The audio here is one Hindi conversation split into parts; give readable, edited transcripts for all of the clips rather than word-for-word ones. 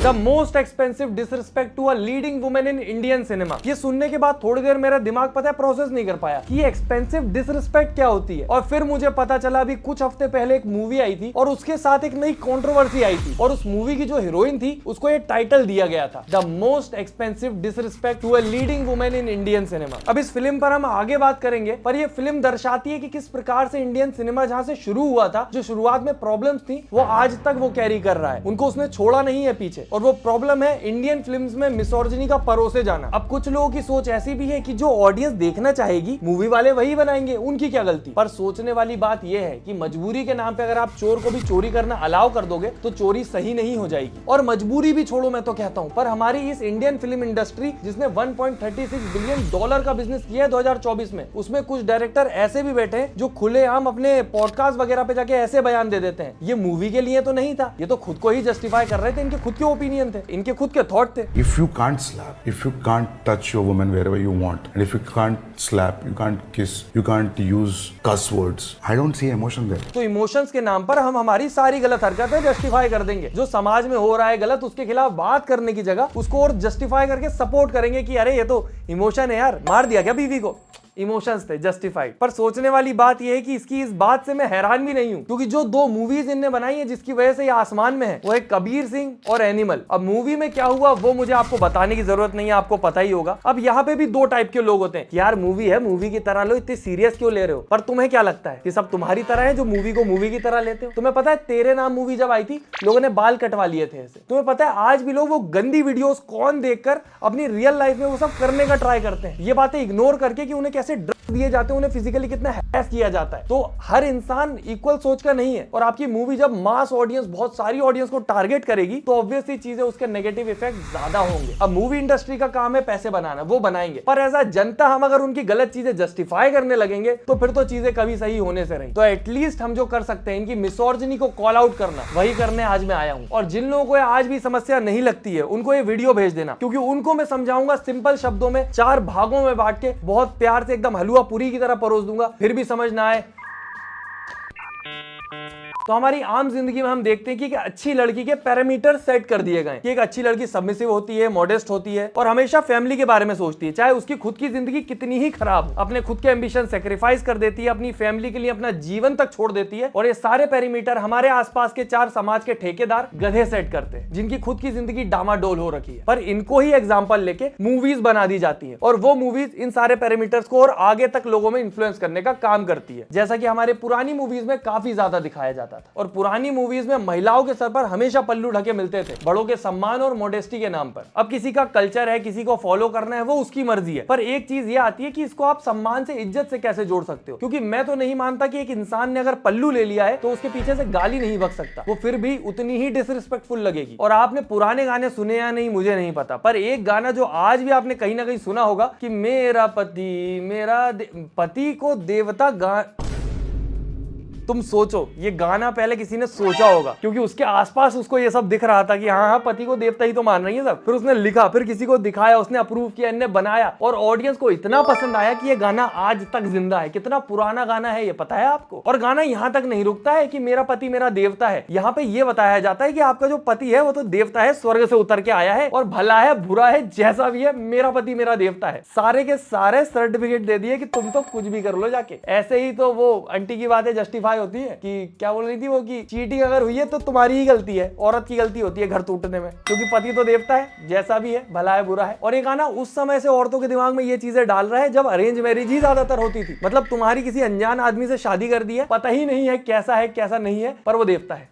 The most expensive disrespect to a leading women in Indian cinema. ये सुनने के बाद थोड़ी देर मेरा दिमाग पता है प्रोसेस नहीं कर पाया कि एक्सपेंसिव डिसरिस्पेक्ट क्या होती है। और फिर मुझे पता चला अभी कुछ हफ्ते पहले एक मूवी आई थी और उसके साथ एक नई कंट्रोवर्सी आई थी और उस मूवी की जो हीरोइन थी उसको ये टाइटल दिया गया था, the most expensive disrespect to a leading women in Indian cinema. अब इस फिल्म पर हम आगे बात करेंगे, पर ये फिल्म दर्शाती है कि किस प्रकार से इंडियन सिनेमा जहां से शुरू हुआ था, जो शुरुआत में प्रॉब्लम्स थी वो आज तक वो कैरी कर रहा है, उनको उसने छोड़ा नहीं है पीछे। और वो प्रॉब्लम है इंडियन फिल्म्स में मिसोजिनी का परोसे जाना। अब कुछ लोगों की सोच ऐसी भी है कि जो ऑडियंस देखना चाहेगी मूवी वाले वही बनाएंगे, उनकी क्या गलती। पर सोचने वाली बात यह है कि मजबूरी के नाम पे अगर आप चोर को भी चोरी करना अलाउ कर दोगे तो चोरी सही नहीं हो जाएगी। और मजबूरी भी छोड़ो, मैं तो कहता हूं, पर हमारी इस इंडियन फिल्म इंडस्ट्री जिसने 1.36 बिलियन डॉलर का बिजनेस किया है 2024 में, उसमें कुछ डायरेक्टर ऐसे भी बैठे हैं जो खुलेआम अपने पॉडकास्ट वगैरह पे जाके ऐसे बयान दे देते हैं ये मूवी के लिए तो नहीं था, ये तो खुद को ही जस्टिफाई कर रहे थे, इनके खुद के ओपिनियन थे, इनके खुद के थॉट थे। If you can't slap, if you can't touch your woman wherever you want, and if you can't slap, you can't kiss, you can't use cuss words, I don't see emotion there. तो इमोशंस के नाम पर हम हमारी सारी गलत हरकतें जस्टिफाई कर देंगे। जो समाज में हो रहा है गलत, उसके खिलाफ बात करने की जगह उसको और जस्टिफाई करके सपोर्ट करेंगे कि अरे ये तो इमोशन है यार, मार दिया क्या बीवी को, इमोशंस थे, जस्टिफाइड। पर सोचने वाली बात यह है कि इसकी इस बात से मैं हैरान भी नहीं हूं, क्योंकि जो दो मूवीज इनने बनाई है जिसकी वजह से ये आसमान में है वो है कबीर सिंह और एनिमल। अब मूवी में क्या हुआ वो मुझे आपको बताने की जरूरत नहीं है, आपको पता ही होगा। अब यहाँ पे भी दो टाइप के लोग होते हैं, यार मूवी है, मूवी की तरह लो, इतनी सीरियस क्यों ले रहे हो। पर तुम्हें क्या लगता है कि सब तुम्हारी तरह है जो मूवी को मूवी की तरह लेते हो। तुम्हें पता है तेरे नाम मूवी जब आई थी लोगों ने बाल कटवा लिए थे ऐसे। तुम्हें पता है आज भी लोग वो गंदी वीडियोस कौन देखकर अपनी रियल लाइफ में वो सब करने का ट्राई करते हैं, ये बातें इग्नोर करके कि उन्हें कैसे ड्रग्स दिए जाते हैं, उन्हें फिजिकली कितना हैरेस किया जाता है। तो हर इंसान इक्वल सोच का नहीं है, और आपकी मूवी जब मास ऑडियंस, बहुत सारी ऑडियंस को टारगेट करेगी तो ऑब्वियसली चीजें उसके नेगेटिव इफेक्ट ज्यादा होंगे। अब मूवी इंडस्ट्री का काम है पैसे बनाना, वो बनाएंगे, पर एज अ जनता हम अगर उनकी गलत चीजें जस्टिफाई करने लगेंगे तो फिर तो चीजें कभी सही होने से रही। तो एटलीस्ट हम जो कर सकते हैं इनकी मिसोजिनी को कॉल आउट करना, वही करने आज मैं आया हूं। और जिन लोगों को आज भी समस्या नहीं लगती है उनको ये वीडियो भेज देना, क्योंकि उनको मैं समझाऊंगा सिंपल शब्दों में, 4 भागों में बांट के, बहुत प्यार से एकदम हलवा पूरी की तरह परोस दूंगा, फिर भी समझ ना आए। तो हमारी आम जिंदगी में हम देखते हैं कि एक अच्छी लड़की के पैरामीटर सेट कर दिए गए कि एक अच्छी लड़की सबमिसिव होती है, मॉडेस्ट होती है और हमेशा फैमिली के बारे में सोचती है, चाहे उसकी खुद की जिंदगी कितनी ही खराब, अपने खुद के एम्बिशन सेक्रीफाइस कर देती है, अपनी फैमिली के लिए अपना जीवन तक छोड़ देती है। और ये सारे पैरामीटर हमारे आसपास के 4 समाज के ठेकेदार गधे सेट करते हैं जिनकी खुद की जिंदगी डामाडोल हो रखी है, पर इनको ही एग्जाम्पल लेके मूवीज बना दी जाती है और वो मूवीज इन सारे पैरामीटर्स को और आगे तक लोगों में इन्फ्लुएंस करने का काम करती है, जैसा कि हमारे पुरानी मूवीज में काफी ज्यादा दिखाया जाता था। और पुरानी मूवीज में महिलाओं के सर पर हमेशा पल्लू ढके मिलते थे, बड़ों के सम्मान और मॉडेस्टी के नाम पर। अब किसी का कल्चर है, किसी को फॉलो करना है, वो उसकी मर्जी है, पर एक चीज ये आती है कि इसको आप सम्मान से, इज्जत से कैसे जोड़ सकते हो। क्योंकि मैं तो नहीं मानता कि एक इंसान ने अगर पल्लू ले लिया है तो उसके पीछे से गाली नहीं बक सकता, वो फिर भी उतनी ही डिसरिस्पेक्टफुल लगेगी। और आपने पुराने गाने सुने या नहीं मुझे नहीं पता, पर एक गाना जो आज भी आपने कहीं ना कहीं सुना होगा कि मेरा पति, पति को देवता तुम सोचो, ये गाना पहले किसी ने सोचा होगा क्योंकि उसके आसपास उसको ये सब दिख रहा था कि हाँ पति को देवता ही तो मान रही है सब। फिर उसने लिखा, फिर किसी को दिखाया, उसने अप्रूव किया, इन्हें बनाया और ऑडियंस को इतना पसंद आया कि ये गाना आज तक जिंदा है। कितना पुराना गाना है ये पता है आपको। और गाना यहाँ तक नहीं रुकता है कि मेरा पति मेरा देवता है, यहाँ पे ये बताया जाता है कि आपका जो पति है वो तो देवता है, स्वर्ग से उतर के आया है और भला है बुरा है जैसा भी है, मेरा पति मेरा देवता है। सारे के सारे सर्टिफिकेट दे दिए कि तुम तो कुछ भी कर लो जाके। ऐसे ही तो वो आंटी की बातें जस्टिफाई होती है कि क्या बोल रही थी वो कि चीटिंग अगर हुई है तो तुम्हारी ही गलती है, औरत की गलती होती है घर टूटने में, क्योंकि पति तो देवता है, जैसा भी है, भला है बुरा है। और ये गाना उस समय से औरतों के दिमाग में ये चीजें डाल रहा है जब अरेंज मैरिज ही ज्यादातर होती थी। मतलब तुम्हारी किसी अनजान आदमी से शादी कर दी है, पता ही नहीं है कैसा नहीं है, पर वो देवता है,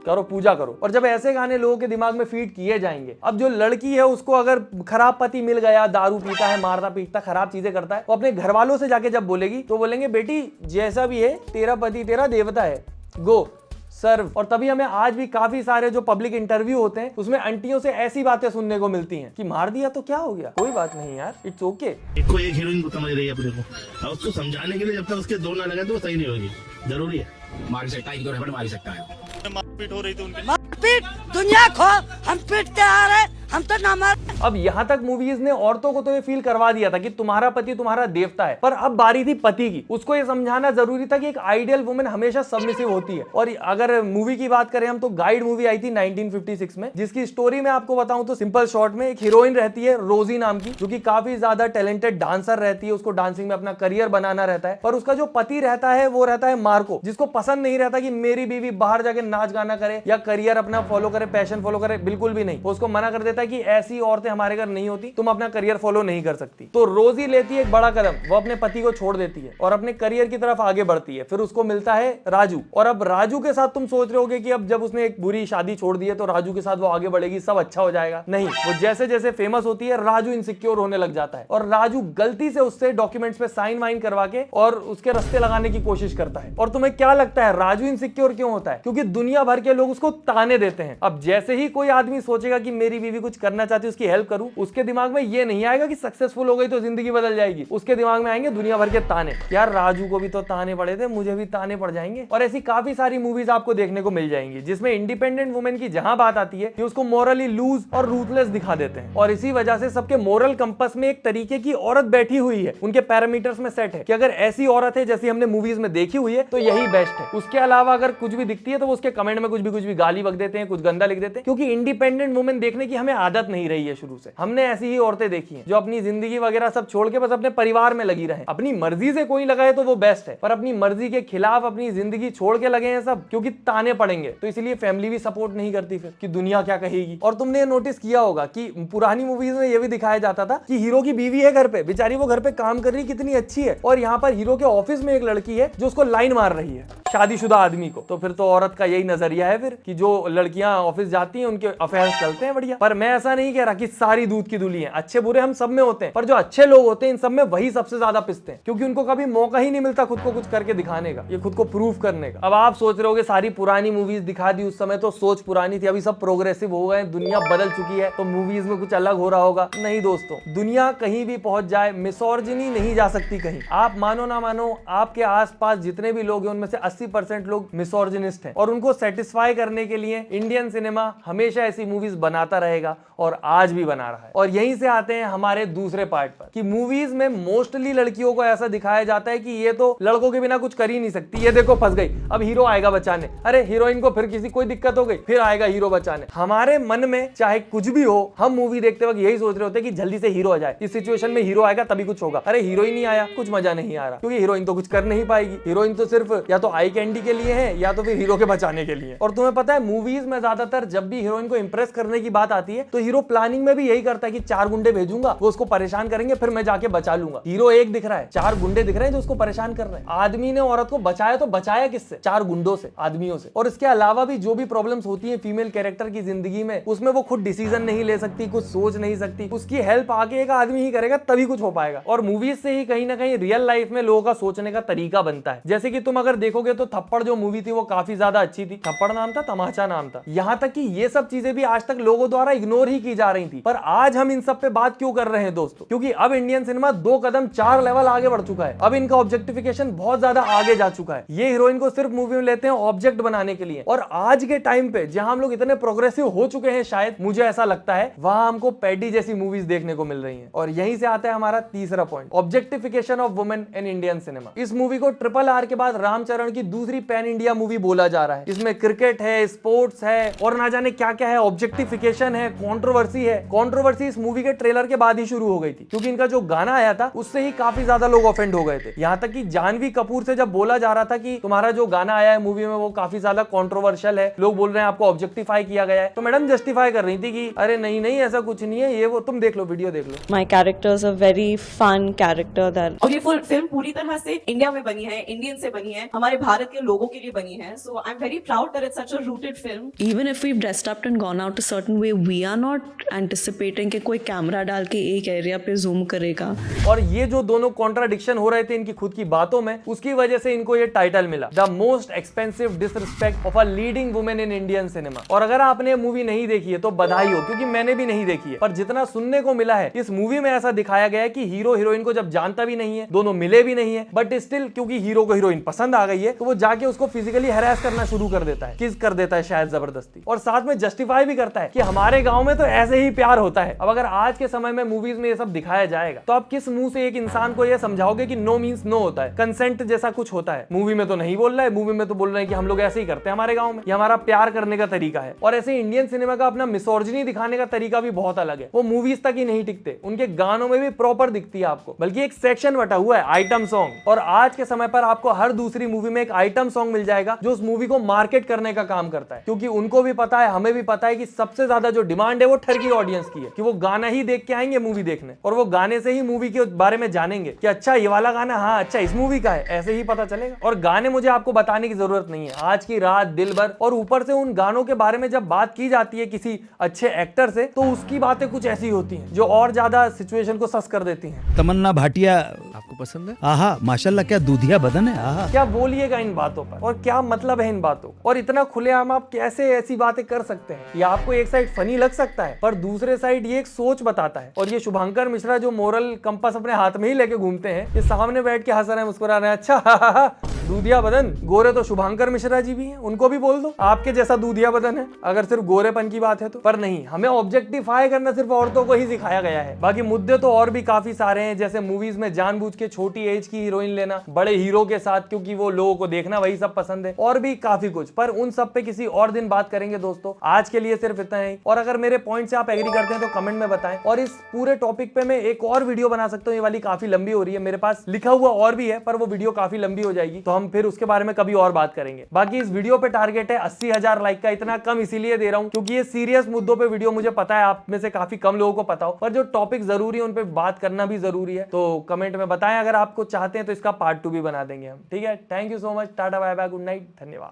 करो पूजा करो। और जब ऐसे गाने लोगों के दिमाग में फीड किए जाएंगे, अब जो लड़की है उसको अगर खराब पति मिल गया, दारू पीता है, मारता पीटता, खराब चीजें करता है, वो अपने घर वालों से जाके जब बोलेगी तो बोलेंगे बेटी जैसा भी है तेरा पति तेरा देवता है, गो सर्व। और तभी हमें आज भी काफी सारे जो पब्लिक इंटरव्यू होते हैं उसमें आंटियों से ऐसी बातें सुनने को मिलती हैं कि मार दिया तो क्या हो गया, कोई बात नहीं यार, इट्स ओके। एक हीरोइन को समझ रही है अपने को, और उसको समझाने के लिए जब तक उसके 2 ना लगे तो वो सही नहीं होगी। जरूरी है मार सकता है, एक 2 रबड़ मार सकता है। मारपीट हो रही थी उनकी, मारपीट दुनिया खो, हम पीटते आ रहे, हम तो ना मार अब यहाँ तक मूवीज ने औरतों को तो ये फील करवा दिया था कि तुम्हारा पति तुम्हारा देवता है, पर अब बारी थी पति की। उसको ये समझाना जरूरी था कि एक आइडियल वुमेन हमेशा सबमिसिव होती है। और अगर मूवी की बात करें हम, तो गाइड मूवी आई थी 1956 में, जिसकी स्टोरी में आपको बताऊं तो सिंपल शॉर्ट में एक हीरोइन रहती है रोजी नाम की, जो कि काफी ज्यादा टैलेंटेड डांसर रहती है। उसको डांसिंग में अपना करियर बनाना रहता है, पर उसका जो पति रहता है वो रहता है मार्को, जिसको पसंद नहीं रहता कि मेरी बीवी बाहर जाके नाच गाना करे या करियर अपना फॉलो करे, पैशन फॉलो करे, बिल्कुल भी नहीं। वो उसको मना कर देता है कि ऐसी औरतें हमारे घर नहीं होती, तुम अपना करियर फॉलो नहीं कर सकती। तो रोजी लेती है एक बड़ा कदम, वो अपने पति को छोड़ देती है और अपने करियर की तरफ आगे बढ़ती है। फिर उसको मिलता है राजू, और अब राजू के साथ तुम सोच रहे होगे कि अब जब उसने एक बुरी शादी छोड़ दी है तो राजू के साथ वो आगे बढ़ेगी, सब अच्छा हो जाएगा। नहीं, वो जैसे जैसे फेमस होती है राजू इनसिक्योर होने लग जाता है, और राजू गलती से उससे डॉक्यूमेंट्स पे साइन वाइन करवा के और उसके रास्ते लगाने की कोशिश करता है। और तुम्हें क्या लगता है राजू इनसिक्योर क्यों होता है? क्योंकि दुनिया भर के लोग उसको ताने देते हैं। अब जैसे ही कोई आदमी सोचेगा कि मेरी बीवी कुछ करना चाहती है, उसकी हेल्प करूं, उसके दिमाग में ये नहीं आएगा कि सक्सेसफुल हो गई तो जिंदगी बदल जाएगी। उसके दिमाग में आएंगे दुनिया भर के ताने, यार राजू को भी तो ताने पड़े थे, मुझे भी ताने पड़ जाएंगे। और ऐसी काफी सारी मूवीज आपको देखने को मिल जाएंगी जिसमें इंडिपेंडेंट वुमेन की जहां बात आती है कि उसको मोरली लूज और रूथलेस दिखा देते हैं। और इसी वजह से सबके मोरल कंपस में एक तरीके की औरत बैठी हुई है, उनके पैरामीटर्स में सेट है कि अगर ऐसी औरत है जैसी हमने मूवीज में देखी हुई है तो यही बेस्ट है। उसके अलावा अगर कुछ भी दिखती है तो वो उसके कमेंट में कुछ भी गाली बक देते हैं, कुछ गंदा लिख देते हैं, क्योंकि इंडिपेंडेंट वुमेन देखने की हमें आदत नहीं रही है शुरू से। हमने ऐसी ही औरतें देखी हैं जो अपनी जिंदगी वगैरह सब छोड़ के बस अपने परिवार में लगी रहे। अपनी मर्जी से कोई लगाए तो वो बेस्ट है, पर अपनी मर्जी के खिलाफ अपनी जिंदगी छोड़ के लगे हैं सब क्योंकि ताने पड़ेंगे, तो इसलिए फैमिली भी सपोर्ट नहीं करती फिर कि दुनिया क्या कहेगी। और तुमने नोटिस किया होगा कि पुरानी मूवीज में ये भी दिखाया जाता था कि हीरो की बीवी है घर पे, बेचारी वो घर पे काम कर रही, कितनी अच्छी है, और यहाँ पर हीरो के ऑफिस में एक लड़की है जो उसको लाइन मार रही है, शादीशुदा आदमी को। तो फिर तो औरत का यही नजरिया है फिर कि जो लड़कियां ऑफिस जाती हैं उनके अफेयर्स चलते हैं बढ़िया। पर मैं ऐसा नहीं कह रहा कि सारी दूध की धुली है, अच्छे बुरे हम सब में होते हैं, पर जो अच्छे लोग होते हैं इन सब में वही सबसे ज्यादा पिसते हैं, क्योंकि उनको कभी मौका ही नहीं मिलता खुद को कुछ करके दिखाने का, ये खुद को प्रूव करने का। अब आप सोच रहे होगे सारी पुरानी मूवीज दिखा दी, उस समय तो सोच पुरानी थी, अभी सब प्रोग्रेसिव हो गए, दुनिया बदल चुकी है तो मूवीज में कुछ अलग हो रहा होगा। नहीं दोस्तों, दुनिया कहीं भी पहुंच जाए, मिसोर्जिनी नहीं जा सकती कहीं। आप मानो ना मानो, आपके आसपास जितने भी लोग हैं उनमें से 80% लोग मिसोर्जिनिस्ट हैं, और उनको सेटिस्फाई करने के लिए इंडियन सिनेमा हमेशा ऐसी मूवीज बनाता रहेगा और आज भी बना रहा है। और यहीं से आते हैं हमारे दूसरे पार्ट पर कि मूवीज में मोस्टली लड़कियों को ऐसा दिखाया जाता है कि ये तो लड़कों के बिना कुछ कर ही नहीं सकती, ये देखो फंस गई, अब हीरो आएगा बचाने, अरे हीरोइन को फिर किसी कोई दिक्कत हो गई, फिर आएगा हीरो बचाने। हमारे मन में चाहे कुछ भी हो, हम मूवी देखते वक्त यही सोच रहे होते हैं कि जल्दी से हीरो आ जाए, इस सिचुएशन में हीरो आएगा तभी कुछ होगा। अरे हीरो ही नहीं आया, कुछ मजा नहीं आ रहा, क्योंकि हीरोइन तो कुछ कर नहीं पाएगी, हीरोइन तो सिर्फ या तो आई कैंडी के लिए है या तो फिर हीरो के बचाने के लिए। और तुम्हें पता है मूवीज में ज्यादातर जब भी हीरोइन को इंप्रेस करने की बात आती है तो हीरो प्लानिंग में भी यही करता है कि 4 गुंडे भेजूंगा, वो उसको परेशान करेंगे, फिर मैं जाके बचा लूंगा। हीरो एक दिख रहा है, 4 गुंडे दिख रहे हैं जो उसको परेशान कर रहे हैं। आदमी ने औरत को बचाया तो बचाया किससे? 4 गुंडों से, आदमियों से। और इसके अलावा भी जो भी प्रॉब्लम्स होती है फीमेल कैरेक्टर की जिंदगी में, उसमें वो खुद डिसीजन नहीं ले सकती, कुछ सोच नहीं सकती, उसकी हेल्प आगे एक आदमी ही करेगा तभी कुछ हो पाएगा। और मूवीज से ही कहीं ना कहीं रियल लाइफ में लोगों का सोचने का तरीका बनता है। जैसे कि तुम अगर देखोगे तो थप्पड़ जो मूवी थी वो काफी ज्यादा अच्छी थी, थप्पड़ नाम था, तमाचा नाम था। यहाँ तक कि ये सब चीजें भी आज तक लोगों द्वारा इग्नोर ही की जा रही थी। पर आज हम इन सब पे बात क्यों कर रहे हैं दोस्तों? क्योंकि अब इंडियन सिनेमा 2 कदम 4 लेवल आगे बढ़ चुका है। अब इनका ऑब्जेक्टिफिकेशन बहुत ज्यादा आगे जा चुका है। ये हीरोइन को सिर्फ मूवी में लेते हैं ऑब्जेक्ट बनाने के लिए। और आज के टाइम पे जहां हम लोग इतने प्रोग्रेसिव हो चुके हैं, शायद मुझे ऐसा लगता है, वहां हमको पैडी जैसी मूवीज देखने को मिल रही हैं। और यहीं से आता है हमारा तीसरा point, objectification of women in Indian cinema. इस मूवी को RRR के बाद रामचरण की दूसरी पैन इंडिया मूवी बोला जा रहा है। इसमें क्रिकेट है, स्पोर्ट्स है और ना जाने क्या क्या है, ऑब्जेक्टिफिकेशन है, कंट्रोवर्सी है। कंट्रोवर्सी इस मूवी के ट्रेलर के बाद ही शुरू हो गई थी, क्योंकि इनका जो गाना आया था उससे ही काफी ज्यादा लोग ऑफेंड हो गए थे। यहाँ तक कि जानवी कपूर से जब बोला जा रहा था कि तुम्हारा जो गाना आया है मूवी में वो काफी ज्यादा कंट्रोवर्शियल है, लोग बोल रहे हैं आपको ऑब्जेक्टिफाई किया गया है, तो मैडम जस्टिफाई कर रही थी कि अरे नहीं नहीं ऐसा कुछ नहीं है, ये वो तुम देख लो, वीडियो देख लो। My characters are very fun character that और ये फिल्म पूरी तरह से इंडिया में बनी है, इंडियन से बनी है, हमारे भारत के लोगों के लिए बनी है। So I'm very proud that it's such a rooted film. Even if we've dressed up and gone out a certain way, we are not anticipating कि कोई कैमरा डाल के एक एरिया पे जूम करेगा। और ये जो दोनों कॉन्ट्राडिक्शन हो रहे थे इनकी खुद की बातों में, उसकी वजह से इनको ये टाइटल मिला, the most expensive disrespect of a leading women in Indian cinema. और अगर आपने मूवी नहीं देखी है तो बधाई हो, क्योंकि मैंने भी नहीं देखी है। पर जितना सुनने को मिला है, इस मूवी में ऐसा दिखाया गया है कि हीरो हीरोइन को जब जानता भी नहीं है, दोनों मिले भी नहीं है, बट स्टिल क्योंकि हीरो को हीरोइन पसंद आ गई है तो वो जाके उसको फिजिकली हैरेस करना शुरू कर देता है, किस कर देता है शायद जबरदस्ती, और साथ में जस्टिफाई भी करता है कि हमारे गांव में तो ऐसे ही प्यार प्यार होता है। अब अगर आज के समय में मूवीज में ये सब दिखाया जाएगा तो आप किस मुंह से एक इंसान को ये समझाओगे कि नो मीन्स नो होता है, कंसेंट जैसा कुछ होता है। मूवी में तो नहीं बोल रहा है, मूवी में तो बोल रहे हैं कि हम लोग ऐसे ही करते हैं हमारे गांव में, ये हमारा प्यार करने का तरीका है। और ऐसे इंडियन सिनेमा का अपना मिसोर्जिनी दिखाने का तरीका भी बहुत अलग है। वो मूवीज तक ही नहीं टिकते, उनके गानों में भी प्रॉपर दिखती है आपको, बल्कि एक सेक्शन बटा हुआ है आइटम सॉन्ग। और आज के समय पर आपको हर दूसरी मूवी में एक आइटम सॉन्ग मिल जाएगा जो उस मूवी को मार्केट करने का काम करता है, क्योंकि उनको भी पता है, हमें भी पता है कि सबसे ज्यादा जो डिमांड है वो ठरकी ऑडियंस की है, कि वो गाना ही देख के आएंगे मूवी देखने, और वो गाने से ही मूवी के बारे में जानेंगे कि अच्छा ये वाला गाना, हाँ अच्छा इस मूवी का है, ऐसे ही पता चलेगा। और गाने मुझे आपको बताने की जरूरत नहीं है, आज की रात, दिल भर, और ऊपर से उन गानों के बारे में जब बात की जाती है किसी अच्छे एक्टर से तो उसकी बातें कुछ ऐसी होती हैं जो और ज्यादा सिचुएशन को सस कर देती हैं। तमन्ना भाटिया आपको पसंद है? आहा माशाल्लाह क्या दूधिया बदन है। आहा क्या बोलिएगा इन बातों पर, और क्या मतलब है इन बातों, और इतना खुलेआम आप कैसे ऐसी बातें कर सकते हैं। ये आपको एक साइड फनी लग सकता है पर दूसरे साइड ये एक सोच बताता है। और ये शुभंकर मिश्रा जो मोरल कंपास अपने हाथ में ही लेके घूमते हैं, ये सामने बैठ के हंस रहे हैं, मुस्कुरा रहे हैं, अच्छा दूधिया बदन, गोरे तो शुभंकर मिश्रा जी भी हैं, उनको भी बोल दो आपके जैसा दूधिया बदन है, अगर सिर्फ गोरेपन की बात है तो। पर नहीं, हमें ऑब्जेक्टिफाई करना सिर्फ औरतों को ही सिखाया गया है। बाकी मुद्दे तो और भी काफी सारे हैं, जैसे मूवीज में जानबूझ के छोटी एज की हीरोइन लेना बड़े हीरो के साथ, क्योंकि वो लोगों को देखना वही सब पसंद है, और भी काफी कुछ, पर उन सब पे किसी और दिन बात करेंगे दोस्तों। आज के लिए सिर्फ इतना ही, और अगर मेरे पॉइंट से आप एग्री करते हैं तो कमेंट में बताएं, और इस पूरे टॉपिक पे मैं एक और वीडियो बना सकता हूँ। ये वाली काफी लंबी हो रही है, मेरे पास लिखा हुआ और भी है, पर वो वीडियो काफी लंबी हो जाएगी, तो हम फिर उसके बारे में कभी और बात करेंगे। बाकी इस वीडियो पे टारगेट है 80,000 लाइक का, इतना कम इसीलिए दे रहा हूं क्योंकि ये सीरियस मुद्दों पे वीडियो, मुझे पता है आप में से काफी कम लोगों को पता हो, पर जो टॉपिक जरूरी है उन पे बात करना भी जरूरी है। तो कमेंट में बताएं, अगर आपको चाहते हैं तो इसका पार्ट 2 भी बना देंगे हम, ठीक है। Thank you so much, tata bye bye, good night, धन्यवाद।